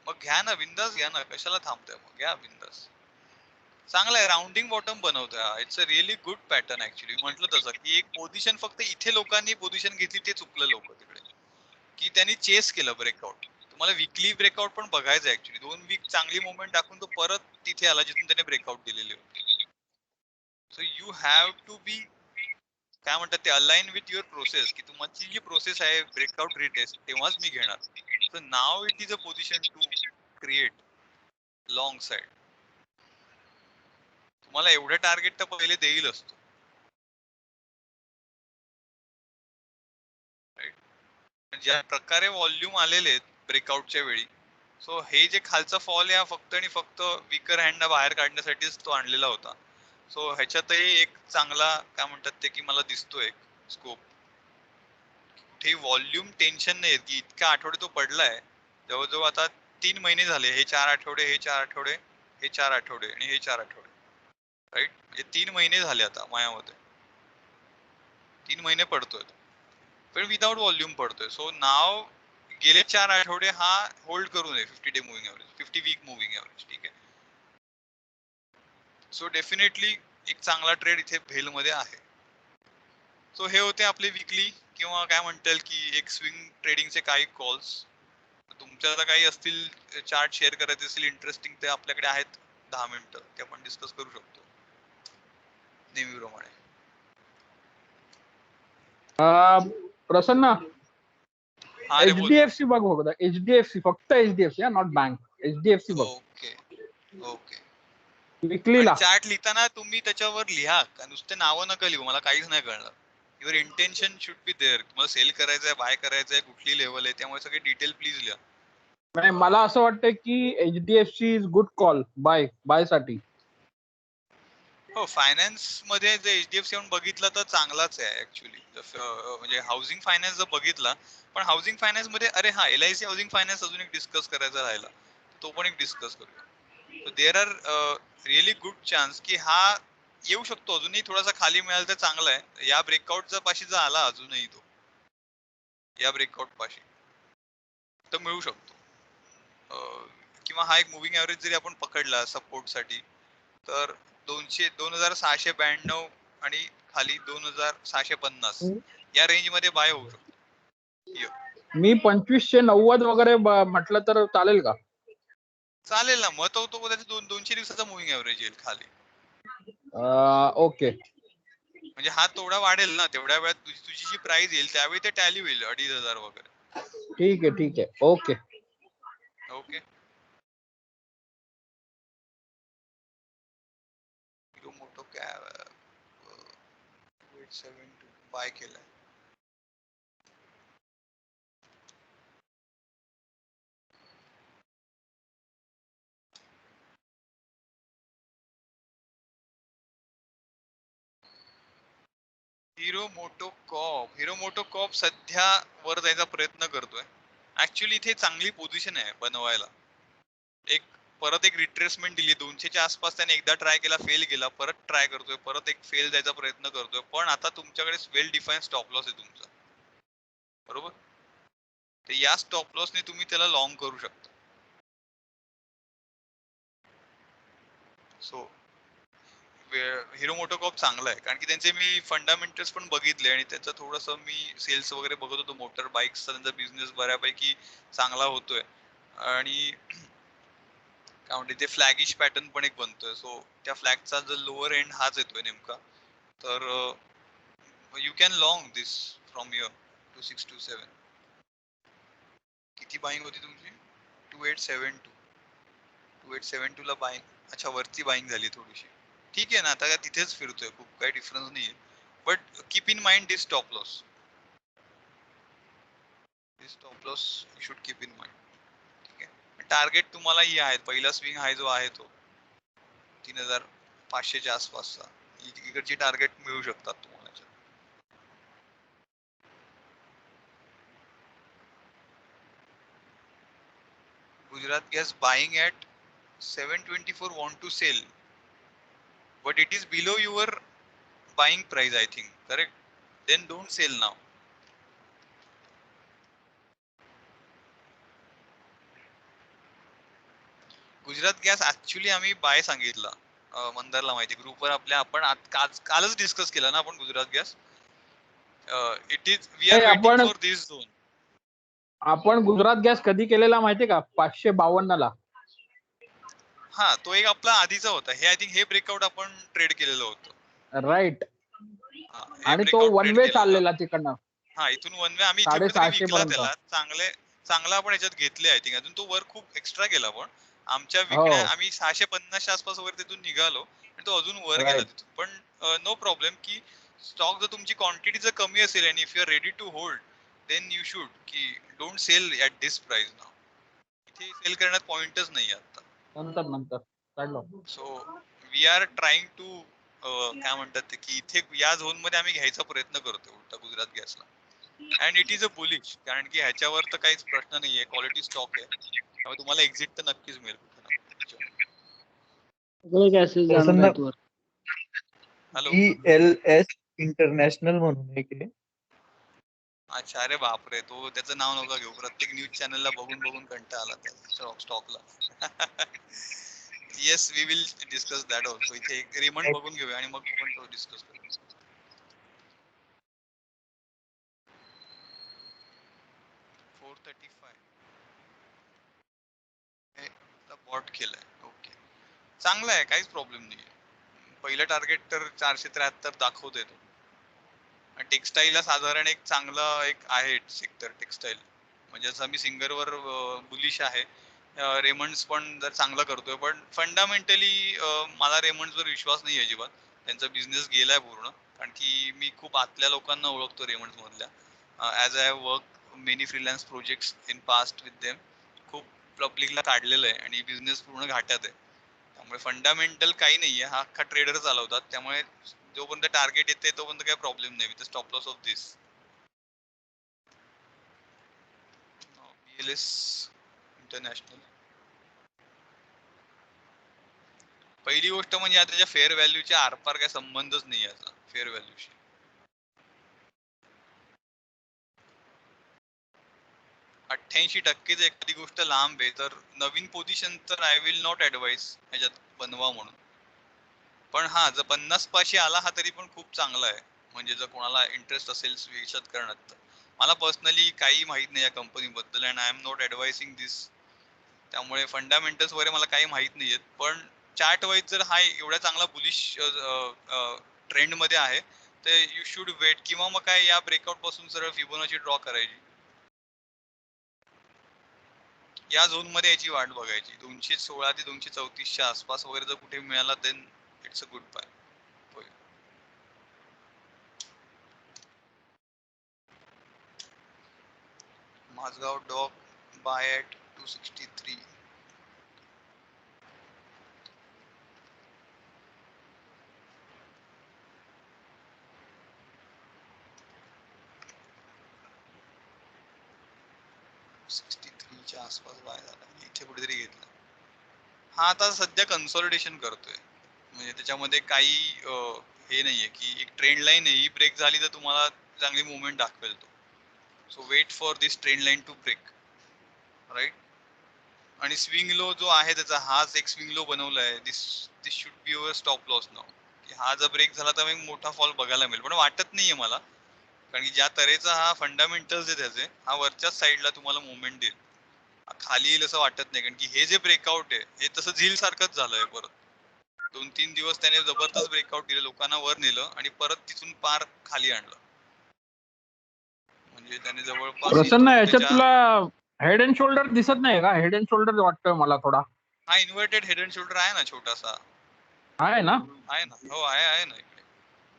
मग घ्या ना, बिंदास घ्या ना, कशाला थांबताय, मग घ्या बिंदास. चांगला आहे, राउंडिंग बॉटम बनवतोय हा. It's a really good pattern actually. म्हटलं तसं की एक पोझिशन, फक्त इथे लोकांनी पोझिशन घेतली ते चुकलं लोक तिकडे, की त्यांनी चेस केलं ब्रेकआउट. तुम्हाला वीकली ब्रेकआउट पण बघायचं ऍक्च्युली. 2 वीक चांगली मुवमेंट दाखवून तो परत तिथे आला जिथून त्याने ब्रेकआउट दिलेले होते. So you have to be काय म्हणतात ते अलाइन विथ युअर प्रोसेस, की तुमची जी प्रोसेस आहे ब्रेकआउट रिटेस्ट तेव्हाच मी घेणार. So now it is a position to create long side. तुम्हाला एवढं टार्गेट तर पहिले देईलच तो. ज्या प्रकारे व्हॉल्यूम आलेले आहेत ब्रेकआउटच्या वेळी, सो हे जे खालचा फॉल आहे फक्त आणि फक्त विकर हँड बाहेर काढण्यासाठीच तो आणलेला होता. सो ह्याच्यातही एक चांगला काय म्हणतात ते की मला दिसतोय स्कोप. कुठेही व्हॉल्यूम टेन्शन नाही की इतक्या आठवडे तो पडलाय. जवळजवळ आता 3 महिने झाले. हे 4 आठवडे, हे 4 आठवडे, हे 4 आठवडे आणि हे 4 आठवडे. राईट, म्हणजे 3 महिने झाले आता माझ्यामध्ये. 3 महिने पडतोय पण विदाउट व्हॉल्यूम पडतोय. सो नाव गेले 4 आठवडे हा होल्ड करू नये 50 day moving average, 50 week moving average. ठीक आहे. सो डेफिनेटली एक चांगला ट्रेड इथे भेल मध्ये आहे. सो हे होते आपले विकली किंवा काय म्हणता येईल की एक स्विंग ट्रेडिंगचे काही कॉल्स. तुमच्याला काही असतील चार्ट शेअर करायचे असतील इंटरेस्टिंग ते आपल्याकडे आहेत 10 मिनिटं, ते आपण डिस्कस करू शकतो नेहमीप्रमाणे. प्रसन्न, हा रे बोल. HDFC बघ बघ, HDFC फक्त HDFC, नॉट बँक. HDFC बघ ओके ओके. विकलीला. चार्ट लिहिताना तुम्ही त्याच्यावर लिहा, नुसते नावं नका लिहू, मला काहीच नाही कळलं. Your intention should be there. तुम्हाला सेल करायचंय, बाय करायचंय, कुठली लेवल आहे, त्यामुळे सगळे डिटेल प्लीज लिहा. नाही, मला असं वाटतं की HDFC is good call buy साठी. हो, फायनान्स मध्ये जर HDFC म्हणून बघितलं तर चांगलाच आहे ऍक्च्युली. म्हणजे हाऊसिंग फायनान्स जर बघितला, पण हाऊसिंग फायनान्स मध्ये अरे हा LIC हाऊसिंग फायनान्स अजून एक डिस्कस करायचा राहिला, तो पण एक डिस्कस करूया. There are really good chance की हा येऊ शकतो. अजूनही थोडासा खाली मिळाला तर चांगला आहे. या ब्रेकआउटचा पाशी जर आला अजूनही तो या ब्रेकआउट पाशी तर मिळू शकतो. किंवा हा एक मुव्हिंग ऍव्हरेज जरी आपण पकडला सपोर्ट साठी तर 2692 आणि खाली 2650 या रेंज मध्ये बाय होऊ शकतो. मी 2590 वगैरे म्हटलं तर चालेल का? चालेल ना, मग तो त्याचा 200 दिवसाचा मुव्हिंग ऍव्हरेज येईल खाली. ओके. म्हणजे हा थोडा वाढेल ना, तेवढ्या वेळात तुझी जी प्राइस येईल त्यावेळी ते टॅली होईल 2500 वगैरे. ठीक आहे. ओके. ओके. मोठो काय 872 बाय केलाय. हिरो मोटो कॉप सध्या वर जायचा प्रयत्न करतोय. ऍक्च्युली इथे चांगली पोझिशन आहे बनवायला. परत एक रिट्रेसमेंट दिली 200च्या आसपास त्याने एकदा ट्राय केला, फेल गेला, परत ट्राय करतोय, परत एक फेल जायचा प्रयत्न करतोय. पण आता तुमच्याकडे वेल डिफाईन स्टॉप लॉस आहे तुमचा, बरोबर. तर या स्टॉप लॉसने तुम्ही त्याला लॉंग करू शकता. सो हिरो मोटोकॉप चांगला आहे कारण की त्यांचे मी फंडामेंटल्स पण बघितले आणि त्याचं थोडस मी सेल्स वगैरे बघत होतो. मोटर बाईक्सचा त्यांचा बिझनेस बऱ्यापैकी चांगला होतोय आणि काय म्हणते ते फ्लॅगिश पॅटर्न पण एक बनतोय. सो त्या फ्लॅगचा जर लोअर एंड हाच येतोय नेमका, तर you can long this from your 2627. किती बाईंग होती तुमची? 2872 ला बाईंग. अच्छा, वरती बाईंग झाली थोडीशी. ठीक आहे ना, आता तिथेच फिरतोय, खूप काही डिफरन्स नाहीये. But keep in mind this stop loss. You should keep in mind. ठीक आहे. टार्गेट तुम्हाला ही आहे, पहिला स्विंग हाय जो आहे तो 3500च्या आसपासचा. इकडची टार्गेट मिळू शकतात तुम्हाला. Gujarat Gas buying at 724 want to sell, but it is below your buying price, I think, correct? Then don't sell now. Gujarat gas actually आम्ही बाय सांगितला मंदारला, माहिती ग्रुपवर आपल्या. आपण कालच डिस्कस केला ना आपण Gujarat Gas. It is we are waiting for this zone. आपण गुजरात गॅस कधी केलेला माहितीये का? 552ला. हा, तो एक आपला आधीचा होता. हे आय थिंक हे ब्रेकआउट आपण ट्रेड केलेलं होतं. राईट. आणि ब्रेक तो आउट वन ट्रेड वे केलेला. चाललेला तिकडनं हा, इथून वन वे आम्ही इथे कुठेतरी 650 विकला पर्यंत. त्याला. चांगला आपण याच्यात घेतले आय थिंक. अजून तो वर खूप एक्स्ट्रा गेला पण आमच्या हो आम्ही 650 च्या आसपास वगैरे तिथून निघालो आणि तो अजून वर गेला राईट. तिथून. पण नो प्रॉब्लेम की स्टॉक जर तुमची क्वांटिटी जर कमी असेल आणि if you are ready to hold then you should की don't sell at this price now. इथे सेल करण्यात पॉइंटच नाही आता. नंतर काढलो. So we are trying to काय म्हणतात ते की इथे या झोन मध्ये आम्ही घ्यायचा प्रयत्न करतोय उलटा गुजरात गॅसला. And it is a bullish, कारण की ह्याच्यावर तर काहीच प्रश्न नाहीये, क्वालिटी स्टॉक आहे, त्यामुळे तुम्हाला एक्झिट तर नक्कीच मिळेल कुठे ना कुठे. सगळे गॅसेस जाणार प्रसन्न आहेत वर. हॅलो. ELS इंटरनॅशनल म्हणून एक आहे. अच्छा, अरे बापरे, तो त्याचं नाव नका घेऊ. प्रत्येक न्यूज चॅनलला बघून बघून कंटाळा आला त्या स्टॉकला. Yes, we will discuss that also. इथे एक रिमंड बघून घेऊया आणि मग आपण तो डिस्कस करू. 435 बॉट केलाय. ओके, चांगला आहे, काहीच प्रॉब्लेम नाही. पहिलं टार्गेट तर 473 दाखवतोय तो. टेक्सटाईलला साधारण एक चांगला एक आहे सेक्टर टेक्सटाईल, म्हणजे जसं मी सिंगरवर बुलिश आहे. रेमंड्स पण जर चांगला करतोय, पण फंडामेंटली मला रेमंड्सवर विश्वास नाही अजिबात. त्यांचा बिझनेस गेलाय पूर्ण, कारण की मी खूप आतल्या लोकांना ओळखतो रेमंड्स मधल्या. As I have work many freelance projects in past with them. खूप पब्लिकला काढलेलं आहे आणि बिझनेस पूर्ण घाट्यात आहे. त्यामुळे फंडामेंटल काही नाहीये, हा अख्खा ट्रेडर चालवतात. त्यामुळे जोपर्यंत टार्गेट येते तोपर्यंत काही प्रॉब्लेम नाही with stop loss of this. BLS international. पहिली गोष्ट म्हणजे आता त्याच्या फेअर व्हॅल्यूच्या आरपार काही संबंधच नाही याचा फेअर व्हॅल्यूशी. 88% एखादी गोष्ट लांब आहे तर नवीन पोझिशन तर आय विल नॉट ऍडवाइस ह्याच्यात बनवा म्हणून. पण हा, जर 50 पाशी आला हा तरी पण खूप चांगला आहे, म्हणजे जर कोणाला इंटरेस्ट असेल विचार करण्यात. मला पर्सनली काही माहित नाही या कंपनीबद्दल अँड आय एम नॉट ऍडवाइसिंग दिस. त्यामुळे फंडामेंटल्स वगैरे मला काही माहित नाहीयेत. पण चार्ट वाईज जर हा एवढा चांगला बुलिश ट्रेंड मध्ये आहे तर यू शुड वेट, किंवा मग काय या ब्रेकआउट पासून सरळ फिबोनाची ड्रॉ करायची, या झोन मध्ये याची वाट बघायची. 216 ते 234 च्या आसपास वगैरे जर कुठे मिळाला then it's a good buy. Mazagon Dock buy at 263. च्या आसपास बाय झाला, इथे कुठेतरी घेतला. हा आता सध्या कन्सॉलिडेशन करतोय, म्हणजे त्याच्यामध्ये काही हे नाहीये की एक ट्रेंड लाईन आहे, ही ब्रेक झाली तर तुम्हाला चांगली मुवमेंट दाखवेल तो. So wait for this trend line to break, right. आणि स्विंग लो जो आहे त्याचा हाच एक स्विंग लो बनवलाय. This should be your stop loss now. की हा जर ब्रेक झाला तर एक मोठा फॉल बघायला मिळेल, पण वाटत नाहीये मला, कारण की ज्या तऱ्हेचा हा फंडामेंटल्स आहे त्याचे, हा वरच्याच साईडला तुम्हाला मुवमेंट देईल. खाली येईल असं वाटत नाही, कारण की हे जे ब्रेकआउट आहे हे तसं झील सारखंच झालंय. परत 2-3 दिवस त्याने जबरदस्त ब्रेकआउट दिलं, लोकांना वर नेलं आणि परत तिथून पार खाली आणलं. म्हणजे त्याने जवळपास प्रसन्न, इथून याच्यात त्याच्या तुला हेड अँड शोल्डर दिसत नाही का? हेड अँड शोल्डर वाटतोय मला थोडा. हा इन्व्हर्टेड हेड अँड शोल्डर आहे ना छोटासा. आहे ना? आहे ना, हो आहे ना. इकडे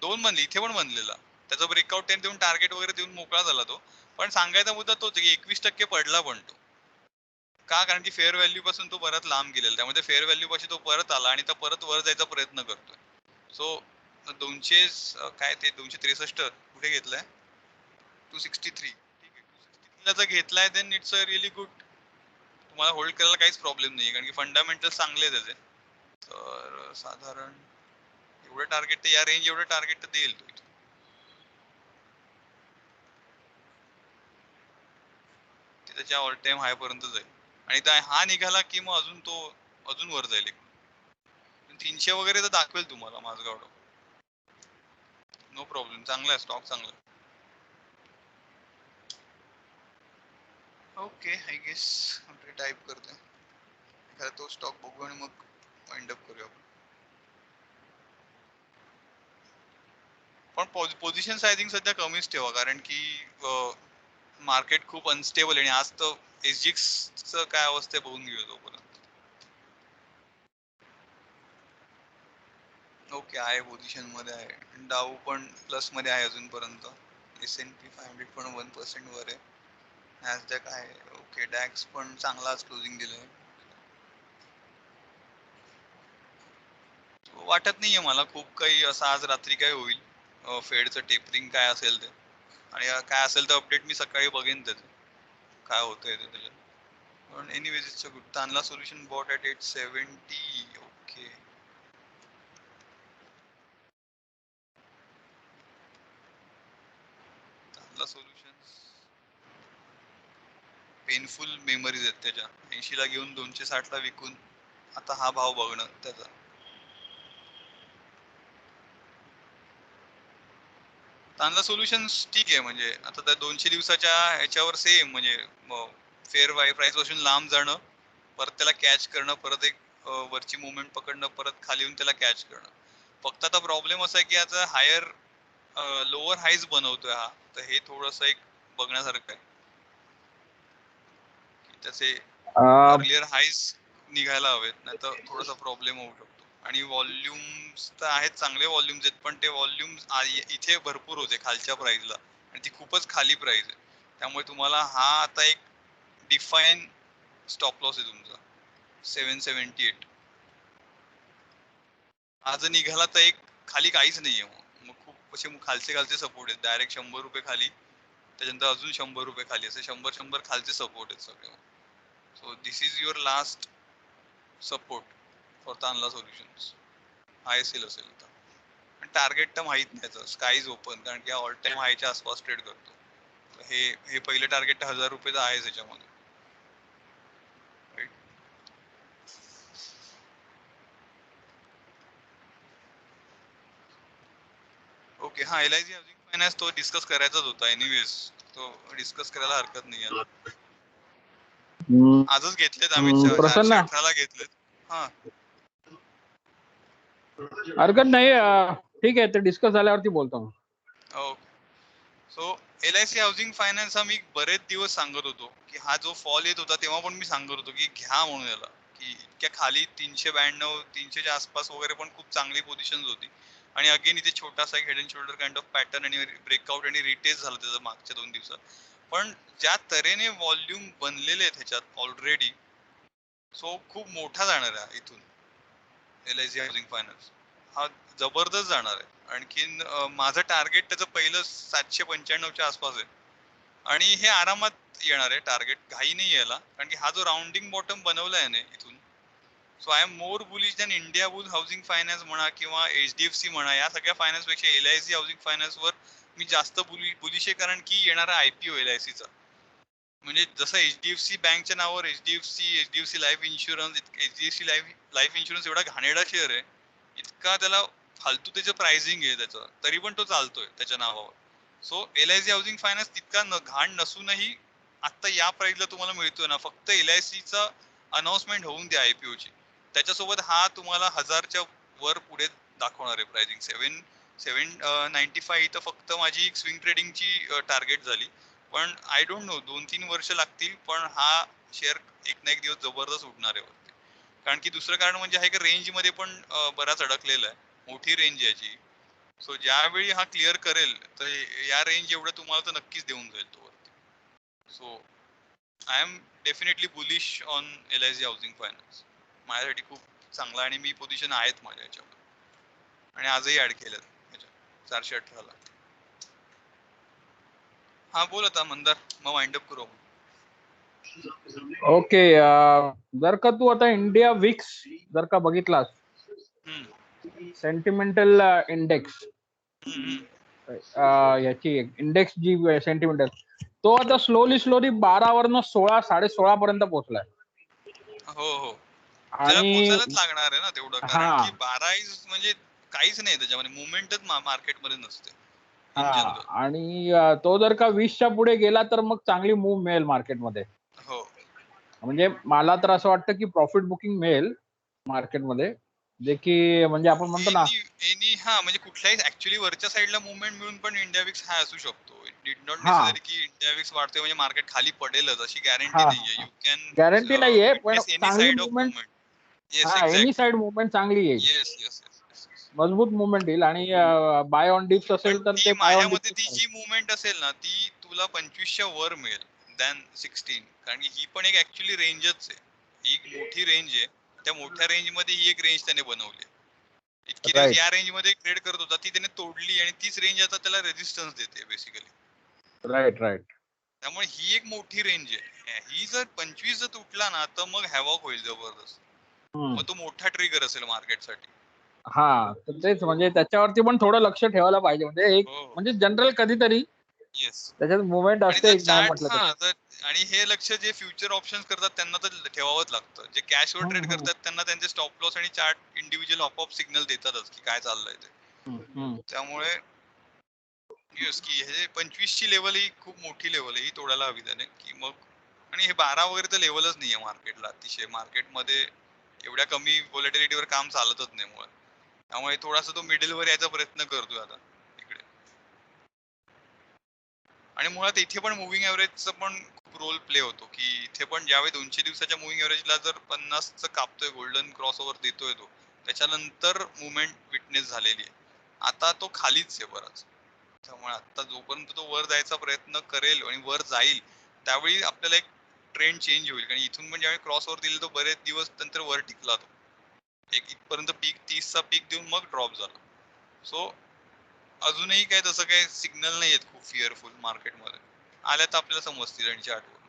2 बनले, इथे पण बनलेला. त्याचा ब्रेकआउट त्याने देऊन टार्गेट वगैरे देऊन मोकळा झाला तो. पण सांगायचा मुद्दा तोच की 21% पडला पण तो. का? कारण की फेअर व्हॅल्यू पासून तो परत लांब गेलेला, त्यामुळे फेअर व्हॅल्यू पाशी तो परत आला आणि तो परत वर जायचा प्रयत्न करतोय. सो 200 काय ते 263 कुठे घेतलाय? 263. ठीक आहे, 263 ला जर घेतलाय then it's a really good. तुम्हाला होल्ड करायला काहीच प्रॉब्लेम नाही, कारण की फंडामेंटल चांगले आहे त्याचे. तर साधारण एवढं टार्गेट, या रेंज एवढं टार्गेट तर देईल तो. ते त्याच्या ऑल टाइम हाय पर्यंत जाईल आणि हा निघाला की मग अजून तो अजून वर जाईल. 300 वगैरे तर दाखवेल तुम्हाला माझगाव. नो प्रॉब्लेम, चांगला आहे स्टॉक, चांगला आहे. ओके, आय गेस आपले टाईप करतोय एखादा तो स्टॉक बघू आणि मग वाइंड अप करूया आपण. पण पोझिशन सायझिंग सध्या कमीच ठेवा, कारण की मार्केट खूप अनस्टेबल आहे आणि आज तर SGX काय अवस्था आहे बघून घेऊ तोपर्यंत. ओके, आहे पोझिशन मध्ये आहे. डाऊ पण प्लस मध्ये आहे अजूनपर्यंत. S&P 500 पण 1% वर आहे. नॅसडॅक आहे. ओके, डॅक्स पण चांगलाच क्लोजिंग दिलंय. वाटत नाहीये मला खूप काही असं आज रात्री काय होईल. फेडचं टेपरिंग काय असेल ते, आणि काय असेल तर अपडेट मी सकाळी बघेन त्याचं काय होतंय ते त्याच्यात. पण anyways it's a good. Tanla solution bought at 870. Okay, Tanla solutions painful memories आहेत त्याच्या. 80 ला घेऊन 260 ला विकून आता हा भाव बघणं त्याचा. तानला सोल्युशन्स ठीक आहे, म्हणजे आता त्या 200 दिवसाच्या ह्याच्यावर सेम, म्हणजे फेअर प्राइस पासून लांब जाणं, परत त्याला कॅच करणं, परत एक वरची मुवमेंट पकडणं, परत खाली येऊन त्याला कॅच करणं. फक्त आता प्रॉब्लेम असा आहे की आता हायर लोअर हाईज बनवतोय हा, तर हे थोडंसं एक बघण्यासारखं आहे की त्याचे अर्लियर हाईज निघायला हवेत, नाही तर थोडासा प्रॉब्लेम होऊ शकतो. आणि व्हॉल्युम्स तर आहेत, चांगले व्हॉल्युम्स आहेत, पण ते व्हॉल्युम्स इथे भरपूर होते खालच्या प्राइसला, आणि ती खूपच खाली प्राइस आहे. त्यामुळे तुम्हाला हा आता एक डिफाईन स्टॉप लॉस आहे तुमचा 778. हा जर निघाला तर एक खाली काहीच नाहीये, मग खूप असे खालचे सपोर्ट आहेत. डायरेक्ट 100 रुपये खाली, त्याच्यानंतर अजून 100 रुपये खाली, असे 100 खालचे सपोर्ट आहेत सगळे. So this is your last support for Tanla solutions. ISL असेल तर टार्गेट तर माहित नाही, स्काय इज ओपन, कारण की ऑल टाइम हायच्या आसपास ट्रेड करतो. हे पहिलं टार्गेट 1000 रुपयाचं आहे याच्यामध्ये. ओके, हा LIC हाऊसिंग फायनान्स तो डिस्कस करायचाच होता. एनिवेज तो डिस्कस करायला हरकत नाही आहे. आजच घेतलेत आम्ही, प्रसन्न 418 ला घेतलेत. हा, हरकत नाही. ठीक आहे, ते डिस्कस झाल्यावरती बोलतो मग. Okay. So LIC housing finance हा मी बरेच दिवस सांगत होतो की हा जो फॉल येत होता तेव्हा पण मी सांगत होतो की घ्या म्हणून याला, की इतक्या खाली 392 300च्या आसपास वगैरे पण खूप चांगली पोझिशन होती. आणि अगेन इथे छोटासा head and shoulder kind of pattern आणि ब्रेकआउट आणि रिटेस्ट झालं त्याचं मागच्या 2 दिवसात. पण ज्या तऱ्हेने व्हॉल्यूम बनलेले आहेत ह्याच्यात ऑलरेडी, सो खूप मोठा जाणार आहे इथून. LIC हाऊसिंग फायनान्स हा जबरदस्त जाणार आहे. आणखीन माझं टार्गेट त्याचं पहिलं 795च्या आसपास आहे, आणि हे आरामात येणार आहे टार्गेट, घाई नाही यायला, कारण की हा जो राउंडिंग बॉटम बनवलाय ना इथून. So I am more bullish than India boule housing finance म्हणा किंवा HDFC म्हणा, या सगळ्या फायनान्स पेक्षा LIC हाऊसिंग फायनान्स वर मी जास्त बुलिश आहे, कारण की येणारा IPO LICचा, म्हणजे जसं HDFC बँकच्या नावावर HDFC life insurance, HDFC life insurance एवढा घाणेरडा शेअर आहे, इतका त्याला फालतू त्याचं प्राइसिंग आहे त्याचं, तरी पण तो चालतोय त्याच्या नावावर. सो LIC हाऊसिंग फायनान्स तितका घाण नसूनही आता या प्राइसला तुम्हाला मिळतोय ना, फक्त LICचा अनाउन्समेंट होऊन द्या IPOची, त्याच्यासोबत हा तुम्हाला 1000च्या वर पुढे दाखवणार आहे प्राइसिंग. 795 तर फक्त माझी स्विंग ट्रेडिंगची टार्गेट झाली. पण आय डोंट नो, 2-3 वर्ष लागतील, पण हा शेअर एक ना एक दिवस जबरदस्त उठणार आहे वरती. कारण की दुसरं कारण म्हणजे आहे की रेंज मध्ये पण बराच अडकलेला आहे, मोठी रेंज याची. सो ज्यावेळी हा क्लिअर करेल तर या रेंज एवढं तुम्हाला तर नक्कीच देऊन जाईल तो वरती. So I am definitely bullish on LIC housing finance. माझ्यासाठी खूप चांगला, आणि मी पोझिशन आहेत माझ्या याच्यावर, आणि आजही ऍड केल्यात 418 ला. हा बोल आता मंदार, मग वाइंड अप करू. ओके. जर का तू आता इंडिया विक्स जर का बघितलास, सेंटिमेंटल इंडेक्स, याची इंडेक्स जी सेंटिमेंटल, तो आता स्लोली 12 वरनं 16 16.5 पर्यंत पोहोचलाय. हो, त्याला आणि पोचायलाच लागणार आहे ना तेवढं, कारण हा की 12 म्हणजे काहीच नाही त्याच्यामध्ये, मुवमेंटच मार्केटमध्ये नसते इन हा जनरल. आणि तो जर का 20च्या पुढे गेला तर मग चांगली मूव्ह मिळेल मार्केटमध्ये. हो, म्हणजे मला तर असं वाटतं की प्रॉफिट बुकिंग मिळेल मार्केटमध्ये जे की म्हणजे आपण म्हणतो ना एनी हा म्हणजे कुठल्याही ऍक्च्युअली वरच्या साईडला मुवमेंट मिळून पण इंडिया विक्स हाय असू शकतो. इट डिड नॉट हा. नेसेसरी की इंडिया विक्स वाढतोय म्हणजे मार्केट खाली पडेलच अशी गॅरंटी हा, नाहीये. हा. यू कॅन गॅरंटी नाहीये पण विटनेस एनी चांगली side of movement, movement. Yes हा एनी एक्झॅक्टली. साइड मुवमेंट चांगली येईल, येस येस येस. मजबूत मुवमेंट येईल आणि बाय ऑन डिप्स पण असेल तर ती ते बाय माझ्या ऑन मते ती डिप्स. जी मुवमेंट असेल ना ती तुला 25च्या वर मिळेल दॅन 16, कारण की ही पण एक ऍक्च्युअली रेंजच आहे. ही एक मोठी रेंज आहे. त्या मोठ्या रेंज मध्ये ही एक रेंज त्याने बनवली. इतके दिवस राईट या रेंज मध्ये ट्रेड करत होता, ती त्याने तोडली आणि तीच रेंज आता त्याला रेजिस्टन्स देते बेसिकली. Right right. त्यामुळे ही एक मोठी रेंज आहे. ही जर 25 जर तुटला ना तर मग हॅवॉक होईल जबरदस्त. मग तो मोठा ट्रिगर असेल मार्केटसाठी. हा तर तेच म्हणजे त्याच्यावरती पण थोडं लक्ष ठेवायला पाहिजे. म्हणजे एक हो म्हणजे जनरल कधीतरी येस. त्याच्यात मुवमेंट आणि असते जर एक नाही चार्ट म्हटलं तर. आणि हे लक्ष जे फ्युचर ऑप्शन्स करतात त्यांना तर ठेवावंच लागतं. जे कॅशवर ट्रेड हम्म, करतात त्यांना त्यांचे स्टॉप लॉस आणि चार्ट इंडिव्हिज्युअल आपोआप सिग्नल देतातच की काय चाललंय ते. हम्म. त्यामुळे येस की हे 25 ची लेवल ही खूप मोठी लेवल आहे, ही तोडायला हवी त्याने की मग. आणि हे 12 वगैरे तर लेवलच नाहीये मार्केटला. अतिशय मार्केटमध्ये एवढ्या कमी व्हॉलॅटिलिटीवर काम चालतच नाही मुळात. त्यामुळे थोडासा तो मिडलवर यायचा प्रयत्न करतोय आता इकडे. आणि मुळात इथे पण मुव्हिंग ऍव्हरेजचा पण खूप रोल प्ले होतो की इथे पण ज्यावेळी 200 दिवसाच्या मुव्हिंग ऍव्हरेजला जर 50चं कापतोय, गोल्डन क्रॉसओव्हर देतोय तो, त्याच्यानंतर मुवमेंट विटनेस झालेली आहे. आता तो खालीच आहे बराच. त्यामुळे आता जोपर्यंत तो वर जायचा प्रयत्न करेल आणि वर जाईल त्यावेळी आपल्याला एक ट्रेंड चेंज होईल. कारण इथून पण ज्यावेळी क्रॉसओव्हर दिले तो बरेच दिवस नंतर वर टिकला तो. एक इथपर्यंत पीक 30चा पीक देऊन मग ड्रॉप झाला. सो अजूनही काही तसं काही सिग्नल नाही आहेत खूप फिअरफुल मार्केटमध्ये. आल्या तर आपल्याला समजतील आणि चार्टवरून.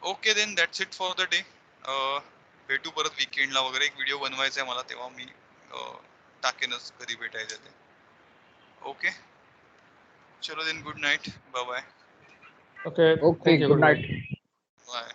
Okay then that's it for the day. भेटू परत वीकेंडला वगैरे. एक व्हिडिओ बनवायचा आहे मला, तेव्हा मी टाकेनच कधी भेटायचं ते. ओके चलो then, good night, bye bye. Okay okay thank you good night. Bye.